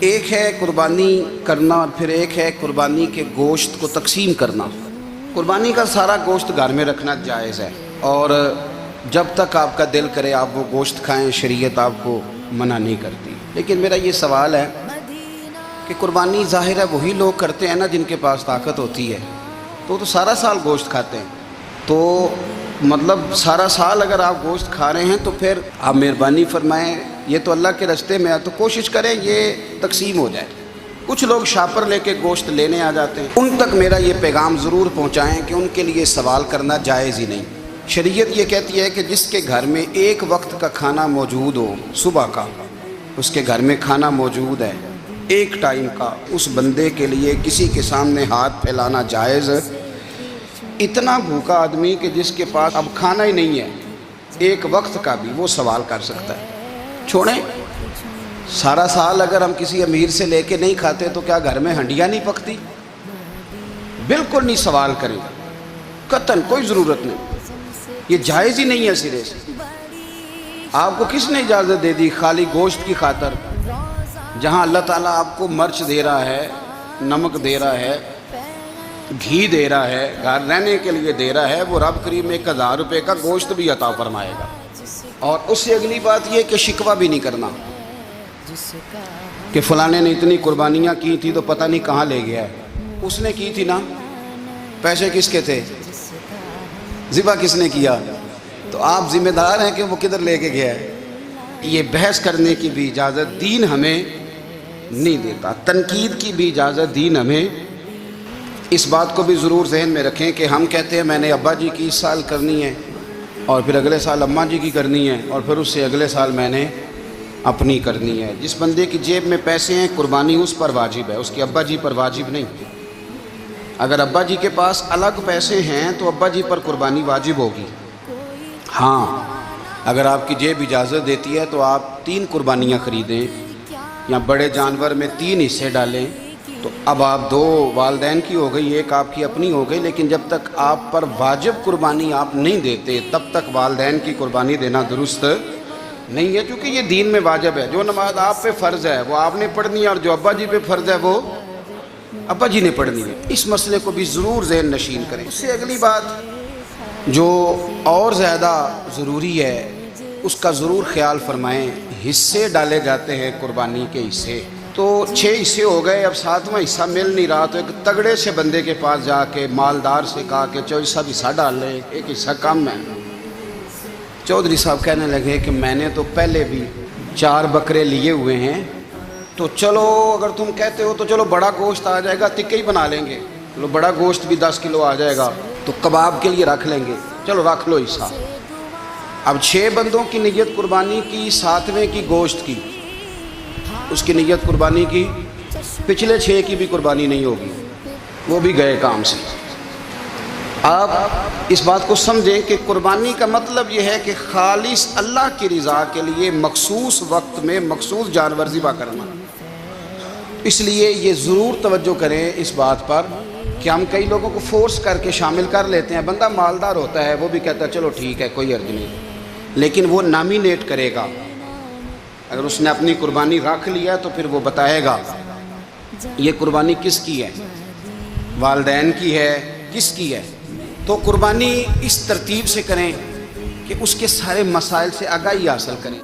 ایک ہے قربانی کرنا اور پھر ایک ہے قربانی کے گوشت کو تقسیم کرنا۔ قربانی کا سارا گوشت گھر میں رکھنا جائز ہے، اور جب تک آپ کا دل کرے آپ وہ گوشت کھائیں، شریعت آپ کو منع نہیں کرتی۔ لیکن میرا یہ سوال ہے کہ قربانی ظاہر ہے وہی لوگ کرتے ہیں نا جن کے پاس طاقت ہوتی ہے، تو سارا سال گوشت کھاتے ہیں، تو مطلب سارا سال اگر آپ گوشت کھا رہے ہیں تو پھر آپ مہربانی فرمائیں، یہ تو اللہ کے راستے میں ہے تو کوشش کریں یہ تقسیم ہو جائے۔ کچھ لوگ شاپر لے کے گوشت لینے آ جاتے ہیں، ان تک میرا یہ پیغام ضرور پہنچائیں کہ ان کے لیے سوال کرنا جائز ہی نہیں۔ شریعت یہ کہتی ہے کہ جس کے گھر میں ایک وقت کا کھانا موجود ہو، صبح کا اس کے گھر میں کھانا موجود ہے ایک ٹائم کا، اس بندے کے لیے کسی کے سامنے ہاتھ پھیلانا جائز۔ اتنا بھوکا آدمی کہ جس کے پاس اب کھانا ہی نہیں ہے، ایک وقت کا بھی وہ سوال کر سکتا ہے۔ چھوڑیں، سارا سال اگر ہم کسی امیر سے لے کے نہیں کھاتے تو کیا گھر میں ہنڈیاں نہیں پکتی؟ بالکل نہیں سوال کریں، قطعاً کوئی ضرورت نہیں، یہ جائز ہی نہیں ہے سرے سے۔ آپ کو کس نے اجازت دے دی خالی گوشت کی خاطر؟ جہاں اللہ تعالیٰ آپ کو مرچ دے رہا ہے، نمک دے رہا ہے، گھی دے رہا ہے، گھر رہنے کے لیے دے رہا ہے، وہ رب کریم 1000 روپے کا گوشت بھی عطا فرمائے گا۔ اور اس سے اگلی بات یہ کہ شکوہ بھی نہیں کرنا کہ فلانے نے اتنی قربانیاں کی تھی تو پتہ نہیں کہاں لے گیا ہے۔ اس نے کی تھی نا، پیسے کس کے تھے، ذبح کس نے کیا، تو آپ ذمہ دار ہیں کہ وہ کدھر لے کے گیا ہے۔ یہ بحث کرنے کی بھی اجازت دین ہمیں نہیں دیتا، تنقید کی بھی اجازت دین ہمیں۔ اس بات کو بھی ضرور ذہن میں رکھیں کہ ہم کہتے ہیں میں نے ابا جی کی اس سال کرنی ہے، اور پھر اگلے سال اماں جی کی کرنی ہے، اور پھر اس سے اگلے سال میں نے اپنی کرنی ہے۔ جس بندے کی جیب میں پیسے ہیں قربانی اس پر واجب ہے، اس کے ابا جی پر واجب نہیں۔ اگر ابا جی کے پاس الگ پیسے ہیں تو ابا جی پر قربانی واجب ہوگی۔ ہاں، اگر آپ کی جیب اجازت دیتی ہے تو آپ 3 قربانیاں خریدیں یا بڑے جانور میں 3 حصے ڈالیں، تو اب آپ 2 والدین کی ہو گئی، ایک آپ کی اپنی ہو گئی۔ لیکن جب تک آپ پر واجب قربانی آپ نہیں دیتے تب تک والدین کی قربانی دینا درست نہیں ہے، کیونکہ یہ دین میں واجب ہے۔ جو نماز آپ پہ فرض ہے وہ آپ نے پڑھنی ہے، اور جو ابا جی پہ فرض ہے وہ ابا جی نے پڑھنی ہے۔ اس مسئلے کو بھی ضرور ذہن نشین کریں۔ اس سے اگلی بات جو اور زیادہ ضروری ہے اس کا ضرور خیال فرمائیں، حصے ڈالے جاتے ہیں قربانی کے حصے، تو 6 حصے ہو گئے، اب 7واں حصہ مل نہیں رہا، تو ایک تگڑے سے بندے کے پاس جا کے مالدار سے کہا کہ چودھری صاحب حصہ ڈال لیں، ایک حصہ کم ہے۔ چودھری صاحب کہنے لگے کہ میں نے تو پہلے بھی 4 بکرے لیے ہوئے ہیں، تو چلو اگر تم کہتے ہو تو چلو بڑا گوشت آ جائے گا، تکے ہی بنا لیں گے، چلو بڑا گوشت بھی 10 کلو آ جائے گا تو کباب کے لیے رکھ لیں گے، چلو رکھ لو حصہ۔ اب 6 بندوں کی نیت قربانی کی، 7ویں کی گوشت کی، اس کی نیت قربانی کی، پچھلے 6 کی بھی قربانی نہیں ہوگی، وہ بھی گئے کام سے۔ آپ اس بات کو سمجھیں کہ قربانی کا مطلب یہ ہے کہ خالص اللہ کی رضا کے لیے مخصوص وقت میں مخصوص جانور ذبح کرنا۔ اس لیے یہ ضرور توجہ کریں اس بات پر کہ ہم کئی لوگوں کو فورس کر کے شامل کر لیتے ہیں۔ بندہ مالدار ہوتا ہے وہ بھی کہتا ہے چلو ٹھیک ہے کوئی حرج نہیں، لیکن وہ نامینیٹ کرے گا۔ اگر اس نے اپنی قربانی رکھ لیا تو پھر وہ بتائے گا یہ قربانی کس کی ہے، والدین کی ہے، کس کی ہے۔ تو قربانی اس ترتیب سے کریں کہ اس کے سارے مسائل سے آگاہی حاصل کریں۔